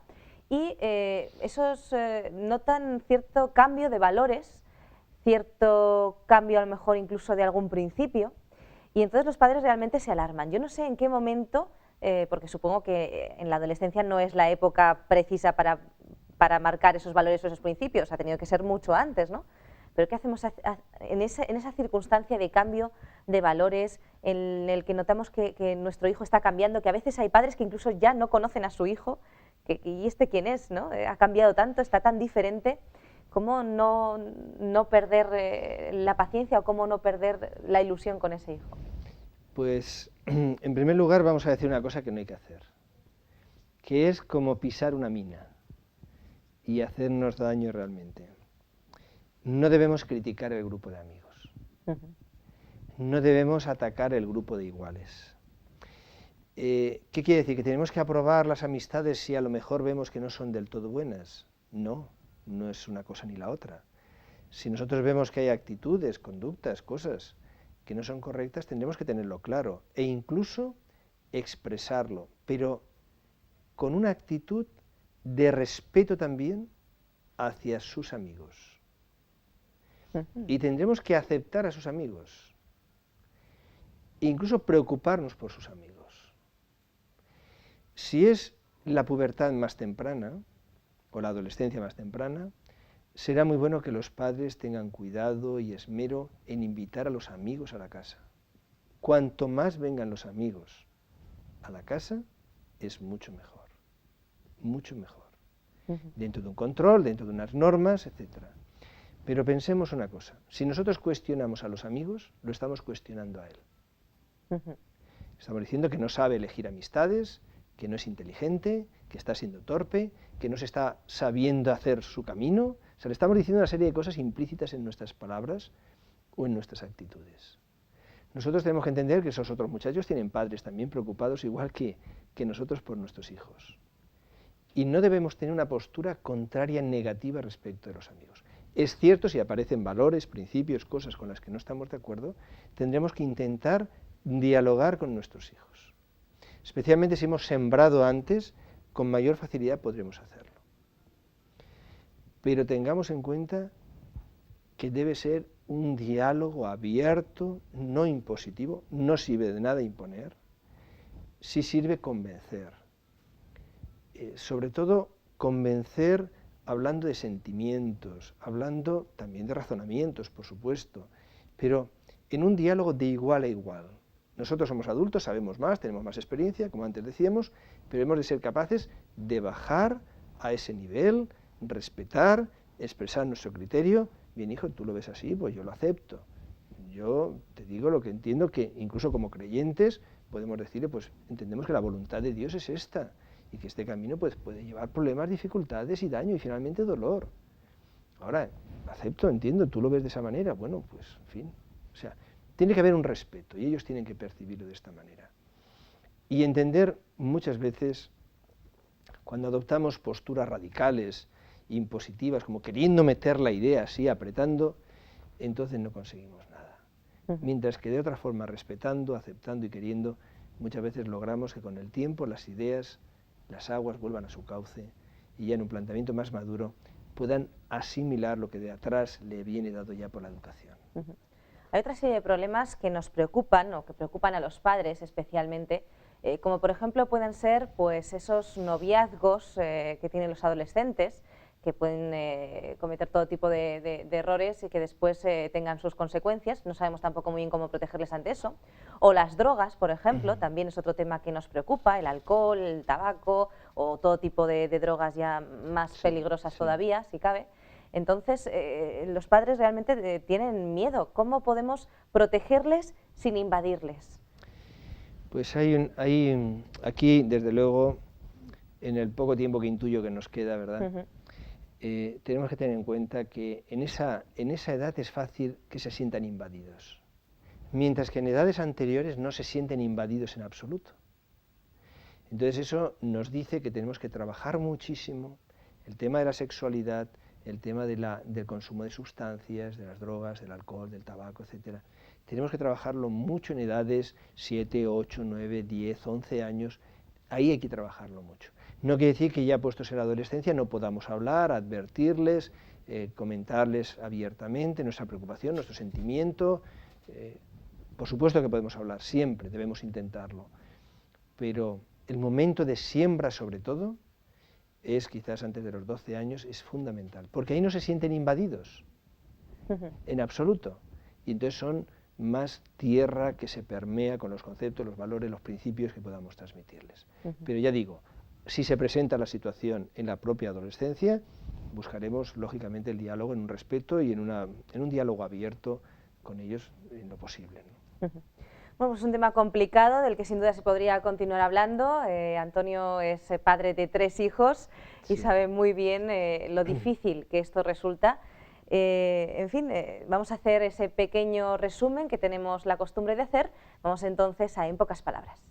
y esos notan cierto cambio de valores, cierto cambio a lo mejor incluso de algún principio, y entonces los padres realmente se alarman. Yo no sé en qué momento, porque supongo que en la adolescencia no es la época precisa para marcar esos valores o esos principios, ha tenido que ser mucho antes, ¿no? Pero ¿qué hacemos en esa circunstancia de cambio de valores en el que notamos que nuestro hijo está cambiando, que a veces hay padres que incluso ya no conocen a su hijo, ¿y este quién es? ¿No? Ha cambiado tanto, está tan diferente. ¿Cómo no perder la paciencia o cómo no perder la ilusión con ese hijo? Pues, en primer lugar, vamos a decir una cosa que no hay que hacer, que es como pisar una mina y hacernos daño realmente. No debemos criticar el grupo de amigos. No debemos atacar el grupo de iguales. ¿Qué quiere decir? ¿Que tenemos que aprobar las amistades si a lo mejor vemos que no son del todo buenas? No, no es una cosa ni la otra. Si nosotros vemos que hay actitudes, conductas, cosas que no son correctas, tendremos que tenerlo claro e incluso expresarlo, pero con una actitud de respeto también hacia sus amigos. Y tendremos que aceptar a sus amigos, incluso preocuparnos por sus amigos. Si es la pubertad más temprana, o la adolescencia más temprana, será muy bueno que los padres tengan cuidado y esmero en invitar a los amigos a la casa. Cuanto más vengan los amigos a la casa, es mucho mejor, mucho mejor. Dentro de un control, dentro de unas normas, etcétera. Pero pensemos una cosa, si nosotros cuestionamos a los amigos, lo estamos cuestionando a él. Estamos diciendo que no sabe elegir amistades, que no es inteligente, que está siendo torpe, que no se está sabiendo hacer su camino. O sea, le estamos diciendo una serie de cosas implícitas en nuestras palabras o en nuestras actitudes. Nosotros tenemos que entender que esos otros muchachos tienen padres también preocupados igual que nosotros por nuestros hijos. Y no debemos tener una postura contraria negativa respecto de los amigos. Es cierto, si aparecen valores, principios, cosas con las que no estamos de acuerdo, tendremos que intentar dialogar con nuestros hijos. Especialmente si hemos sembrado antes, con mayor facilidad podremos hacerlo. Pero tengamos en cuenta que debe ser un diálogo abierto, no impositivo, no sirve de nada imponer, sí sirve convencer. Sobre todo convencer hablando de sentimientos, hablando también de razonamientos, por supuesto, pero en un diálogo de igual a igual. Nosotros somos adultos, sabemos más, tenemos más experiencia, como antes decíamos, pero hemos de ser capaces de bajar a ese nivel, respetar, expresar nuestro criterio. Bien, hijo, tú lo ves así, pues yo lo acepto. Yo te digo lo que entiendo, que incluso como creyentes podemos decirle, pues entendemos que la voluntad de Dios es esta, y que este camino pues, puede llevar problemas, dificultades y daño, y finalmente dolor. Ahora, acepto, entiendo, tú lo ves de esa manera, bueno, pues, en fin, o sea, Tiene que haber un respeto y ellos tienen que percibirlo de esta manera. Y entender muchas veces, cuando adoptamos posturas radicales, impositivas, como queriendo meter la idea así, apretando, entonces no conseguimos nada. Mientras que de otra forma, respetando, aceptando y queriendo, muchas veces logramos que con el tiempo las ideas, las aguas vuelvan a su cauce y ya en un planteamiento más maduro puedan asimilar lo que de atrás le viene dado ya por la educación. Hay otra serie de problemas que nos preocupan o que preocupan a los padres especialmente, como por ejemplo pueden ser pues esos noviazgos que tienen los adolescentes, que pueden cometer todo tipo de errores y que después tengan sus consecuencias. No sabemos tampoco muy bien cómo protegerles ante eso. O las drogas, por ejemplo, también es otro tema que nos preocupa, el alcohol, el tabaco o todo tipo de drogas ya más peligrosas todavía, si cabe. Entonces, los padres realmente tienen miedo. ¿Cómo podemos protegerles sin invadirles? Pues aquí, desde luego, en el poco tiempo que intuyo que nos queda, ¿verdad? Tenemos que tener en cuenta que en esa edad es fácil que se sientan invadidos, mientras que en edades anteriores no se sienten invadidos en absoluto. Entonces eso nos dice que tenemos que trabajar muchísimo el tema de la sexualidad, el tema del consumo de sustancias, de las drogas, del alcohol, del tabaco, etcétera. Tenemos que trabajarlo mucho en edades 7, 8, 9, 10, 11 años, ahí hay que trabajarlo mucho. No quiere decir que ya puestos en la adolescencia no podamos hablar, advertirles, comentarles abiertamente nuestra preocupación, nuestro sentimiento. Por supuesto que podemos hablar, siempre debemos intentarlo, pero el momento de siembra sobre todo es quizás antes de los 12 años, es fundamental, porque ahí no se sienten invadidos, en absoluto, y entonces son más tierra que se permea con los conceptos, los valores, los principios que podamos transmitirles. Pero ya digo, si se presenta la situación en la propia adolescencia, buscaremos lógicamente el diálogo en un respeto y en un diálogo abierto con ellos en lo posible, ¿no? Bueno, pues es un tema complicado del que sin duda se podría continuar hablando. Antonio es padre de 3 hijos y sabe muy bien lo difícil que esto resulta. En fin, vamos a hacer ese pequeño resumen que tenemos la costumbre de hacer. Vamos entonces a En pocas palabras.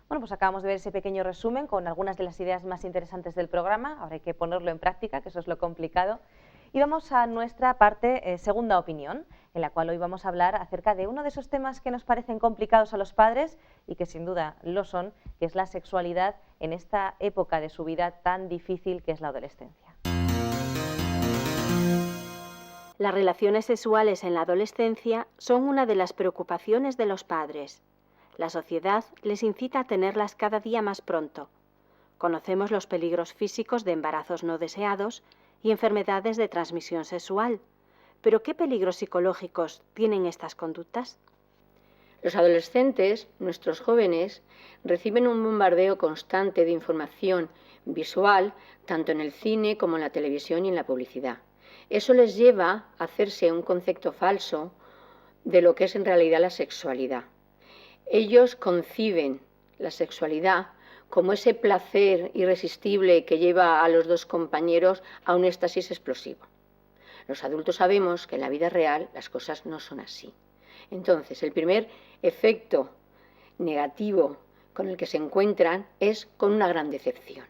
Bueno, pues acabamos de ver ese pequeño resumen con algunas de las ideas más interesantes del programa. Ahora hay que ponerlo en práctica, que eso es lo complicado. Y vamos a nuestra parte segunda opinión, en la cual hoy vamos a hablar acerca de uno de esos temas que nos parecen complicados a los padres y que sin duda lo son, que es la sexualidad en esta época de su vida tan difícil que es la adolescencia. Las relaciones sexuales en la adolescencia son una de las preocupaciones de los padres. La sociedad les incita a tenerlas cada día más pronto. Conocemos los peligros físicos de embarazos no deseados y enfermedades de transmisión sexual. ¿Pero qué peligros psicológicos tienen estas conductas? Los adolescentes, nuestros jóvenes, reciben un bombardeo constante de información visual, tanto en el cine como en la televisión y en la publicidad. Eso les lleva a hacerse un concepto falso de lo que es en realidad la sexualidad. Ellos conciben la sexualidad como ese placer irresistible que lleva a los dos compañeros a un éxtasis explosivo. Los adultos sabemos que en la vida real las cosas no son así. Entonces, el primer efecto negativo con el que se encuentran es con una gran decepción.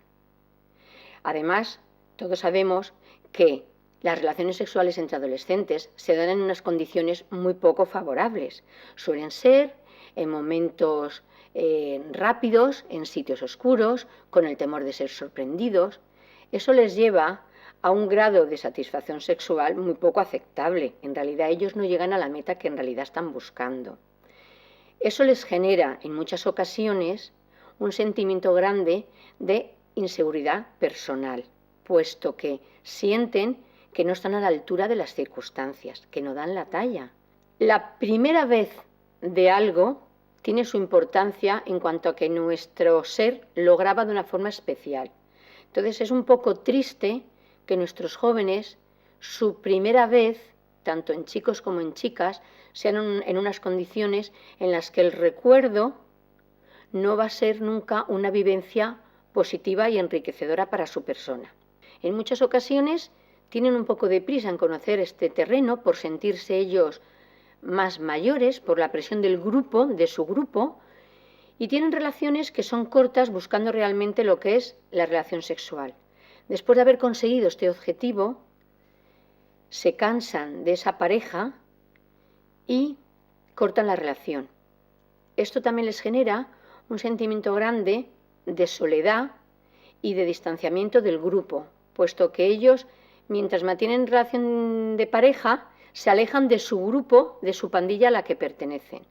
Además, todos sabemos que las relaciones sexuales entre adolescentes se dan en unas condiciones muy poco favorables. Suelen ser en momentos rápidos, en sitios oscuros, con el temor de ser sorprendidos. Eso les lleva a un grado de satisfacción sexual muy poco aceptable. En realidad ellos no llegan a la meta que en realidad están buscando. Eso les genera en muchas ocasiones un sentimiento grande de inseguridad personal, puesto que sienten que no están a la altura de las circunstancias, que no dan la talla. La primera vez de algo tiene su importancia en cuanto a que nuestro ser lo graba de una forma especial. Entonces es un poco triste que nuestros jóvenes, su primera vez, tanto en chicos como en chicas, sean en unas condiciones en las que el recuerdo no va a ser nunca una vivencia positiva y enriquecedora para su persona. En muchas ocasiones tienen un poco de prisa en conocer este terreno por sentirse ellos más mayores, por la presión del grupo, de su grupo, y tienen relaciones que son cortas buscando realmente lo que es la relación sexual. Después de haber conseguido este objetivo, se cansan de esa pareja y cortan la relación. Esto también les genera un sentimiento grande de soledad y de distanciamiento del grupo, puesto que ellos, mientras mantienen relación de pareja, se alejan de su grupo, de su pandilla a la que pertenecen.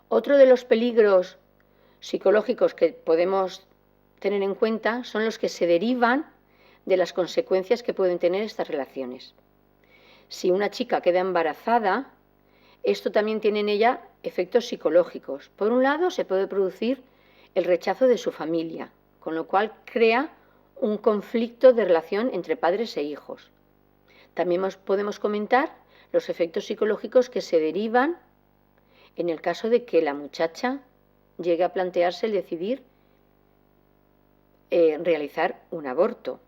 Otro de los peligros psicológicos que podemos tener en cuenta son los que se derivan de las consecuencias que pueden tener estas relaciones. Si una chica queda embarazada, esto también tiene en ella efectos psicológicos. Por un lado, se puede producir el rechazo de su familia, con lo cual crea un conflicto de relación entre padres e hijos. También podemos comentar los efectos psicológicos que se derivan en el caso de que la muchacha llegue a plantearse el decidir realizar un aborto.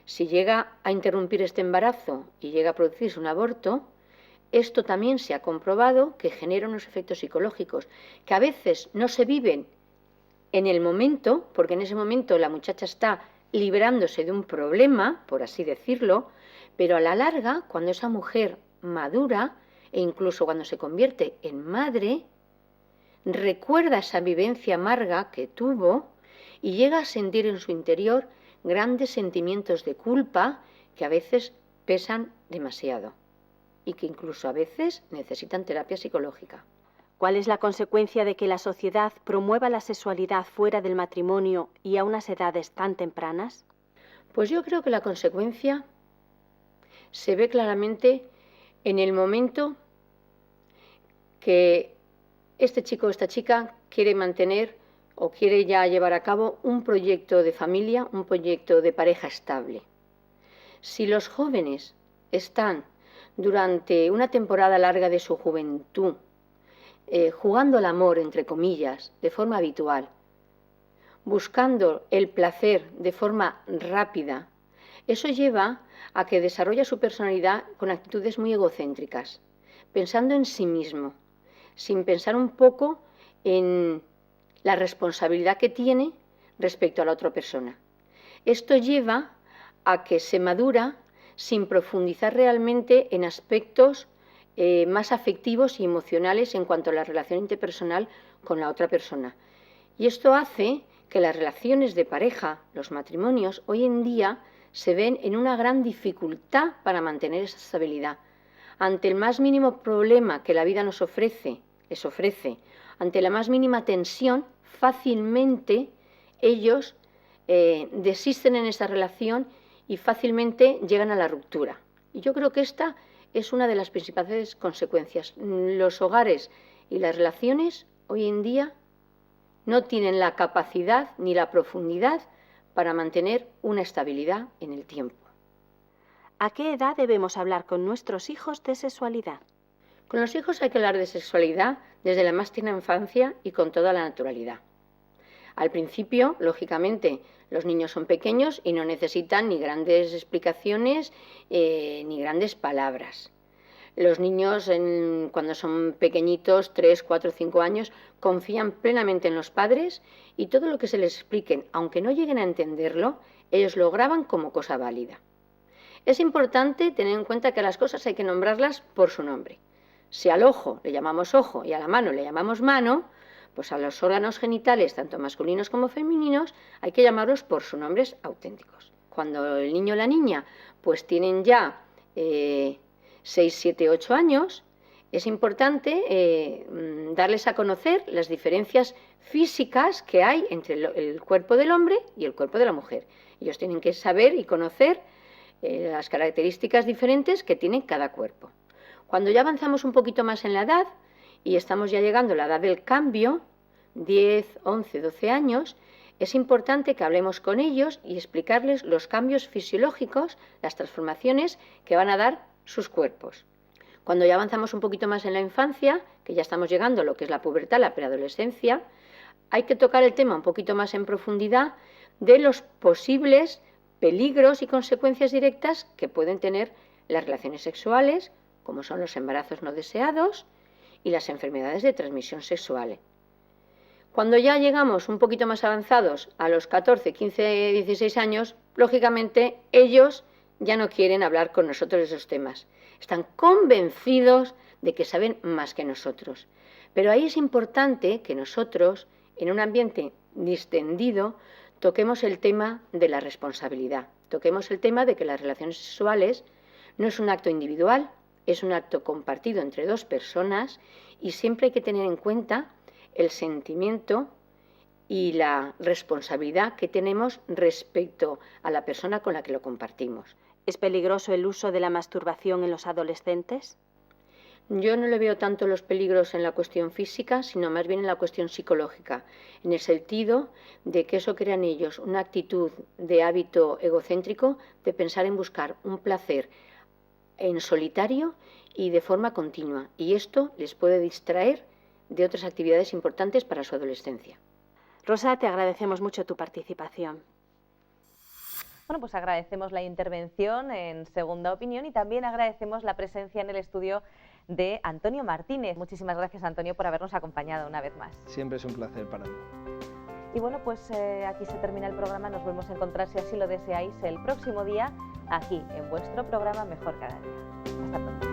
Si llega a interrumpir este embarazo y llega a producirse un aborto, esto también se ha comprobado que genera unos efectos psicológicos que a veces no se viven en el momento, porque en ese momento la muchacha está librándose de un problema, por así decirlo, pero a la larga, cuando esa mujer madura e incluso cuando se convierte en madre, recuerda esa vivencia amarga que tuvo y llega a sentir en su interior grandes sentimientos de culpa que a veces pesan demasiado y que incluso a veces necesitan terapia psicológica. ¿Cuál es la consecuencia de que la sociedad promueva la sexualidad fuera del matrimonio y a unas edades tan tempranas? Pues yo creo que la consecuencia se ve claramente en el momento que este chico o esta chica quiere mantener o quiere ya llevar a cabo un proyecto de familia, un proyecto de pareja estable. Si los jóvenes están durante una temporada larga de su juventud jugando al amor, entre comillas, de forma habitual, buscando el placer de forma rápida, eso lleva a que desarrolle su personalidad con actitudes muy egocéntricas, pensando en sí mismo, sin pensar un poco en la responsabilidad que tiene respecto a la otra persona. Esto lleva a que se madura sin profundizar realmente en aspectos más afectivos y emocionales en cuanto a la relación interpersonal con la otra persona. Y esto hace que las relaciones de pareja, los matrimonios, hoy en día se ven en una gran dificultad para mantener esa estabilidad. Ante el más mínimo problema que la vida les ofrece, ante la más mínima tensión, fácilmente ellos desisten en esa relación y fácilmente llegan a la ruptura. Y yo creo que esta es una de las principales consecuencias. Los hogares y las relaciones hoy en día no tienen la capacidad ni la profundidad para mantener una estabilidad en el tiempo. ¿A qué edad debemos hablar con nuestros hijos de sexualidad? Con los hijos hay que hablar de sexualidad desde la más tierna infancia y con toda la naturalidad. Al principio, lógicamente, los niños son pequeños y no necesitan ni grandes explicaciones ni grandes palabras. Los niños, cuando son pequeñitos, 3, 4, 5 años, confían plenamente en los padres y todo lo que se les expliquen, aunque no lleguen a entenderlo, ellos lo graban como cosa válida. Es importante tener en cuenta que a las cosas hay que nombrarlas por su nombre. Si al ojo le llamamos ojo y a la mano le llamamos mano, pues a los órganos genitales, tanto masculinos como femeninos, hay que llamarlos por sus nombres auténticos. Cuando el niño o la niña pues tienen ya 6, 7, 8 años, es importante darles a conocer las diferencias físicas que hay entre el cuerpo del hombre y el cuerpo de la mujer. Ellos tienen que saber y conocer las características diferentes que tiene cada cuerpo. Cuando ya avanzamos un poquito más en la edad y estamos ya llegando a la edad del cambio, 10, 11, 12 años, es importante que hablemos con ellos y explicarles los cambios fisiológicos, las transformaciones que van a dar sus cuerpos. Cuando ya avanzamos un poquito más en la infancia, que ya estamos llegando a lo que es la pubertad, la preadolescencia, hay que tocar el tema un poquito más en profundidad de los posibles peligros y consecuencias directas que pueden tener las relaciones sexuales, como son los embarazos no deseados y las enfermedades de transmisión sexual. Cuando ya llegamos un poquito más avanzados, a los 14, 15, 16 años, lógicamente ellos ya no quieren hablar con nosotros de esos temas. Están convencidos de que saben más que nosotros. Pero ahí es importante que nosotros, en un ambiente distendido, toquemos el tema de la responsabilidad. Toquemos el tema de que las relaciones sexuales no es un acto individual, es un acto compartido entre dos personas y siempre hay que tener en cuenta el sentimiento y la responsabilidad que tenemos respecto a la persona con la que lo compartimos. ¿Es peligroso el uso de la masturbación en los adolescentes? Yo no le veo tanto los peligros en la cuestión física, sino más bien en la cuestión psicológica, en el sentido de que eso crea en ellos una actitud de hábito egocéntrico, de pensar en buscar un placer en solitario y de forma continua, y esto les puede distraer de otras actividades importantes para su adolescencia. Rosa, te agradecemos mucho tu participación. Bueno, pues agradecemos la intervención en Segunda Opinión y también agradecemos la presencia en el estudio de Antonio Martínez. Muchísimas gracias, Antonio, por habernos acompañado una vez más. Siempre es un placer para mí. Y bueno, pues aquí se termina el programa. Nos volvemos a encontrar, si así lo deseáis, el próximo día, aquí en vuestro programa Mejor Cada Día. Hasta pronto.